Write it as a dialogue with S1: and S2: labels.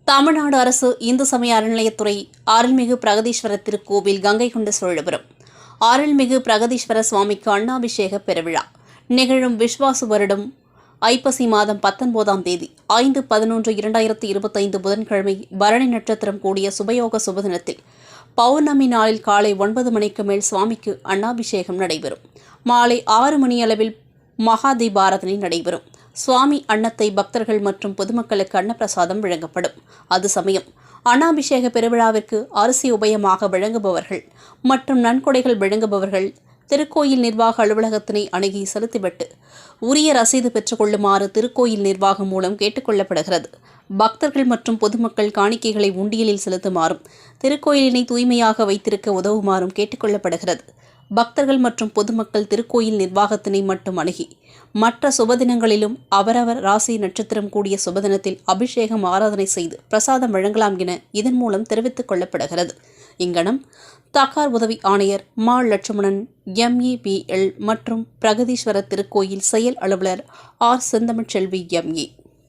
S1: தமிழ்நாடு அரசு இந்து சமய அறநிலையத்துறை அருள்மிகு பிரகதீஸ்வரர் திருக்கோவில் கங்கை கொண்ட சோழபுரம் அருள்மிகு பிரகதீஸ்வரர் சுவாமிக்கு அன்னாபிஷேக பெருவிழா நிகழும் விஸ்வாசு வருடம் ஐப்பசி மாதம் 19ஆம் தேதி 5/11/2025 புதன்கிழமை பரணி நட்சத்திரம் கூடிய சுபயோக சுபதினத்தில் பௌர்ணமி நாளில் காலை 9 மணிக்கு மேல் சுவாமிக்கு அன்னாபிஷேகம் நடைபெறும். மாலை 6 மணி அளவில் மகா தீபாராதனை நடைபெறும். சுவாமி அன்னத்தை பக்தர்கள் மற்றும் பொதுமக்களுக்கு அன்னப்பிரசாதம் வழங்கப்படும். அது சமயம் அன்னாபிஷேக பெருவிழாவிற்கு அரிசி உபயமாக வழங்குபவர்கள் மற்றும் நன்கொடைகள் வழங்குபவர்கள் திருக்கோயில் நிர்வாக அலுவலகத்தினை அணுகி செலுத்திவிட்டு உரிய ரசீது பெற்றுக் கொள்ளுமாறு திருக்கோயில் நிர்வாகம் மூலம் கேட்டுக்கொள்ளப்படுகிறது. பக்தர்கள் மற்றும் பொதுமக்கள் காணிக்கைகளை உண்டியலில் செலுத்துமாறும் திருக்கோயிலினை தூய்மையாக வைத்திருக்க உதவுமாறும் கேட்டுக்கொள்ளப்படுகிறது. பக்தர்கள் மற்றும் பொதுமக்கள் திருக்கோயில் நிர்வாகத்தினை மட்டும் அணுகி மற்ற சுபதினங்களிலும் அவரவர் ராசி நட்சத்திரம் கூடிய சுபதினத்தில் அபிஷேகம் ஆராதனை செய்து பிரசாதம் வழங்கலாம் என இதன் மூலம் தெரிவித்துக் கொள்ளப்படுகிறது. இங்கனம் தக்கார் உதவி ஆணையர் மா. லட்சுமணன், MEBL மற்றும் பிரகதீஸ்வரர் திருக்கோயில் செயல் அலுவலர் R. செந்தமிழ்ச்செல்வி, MA.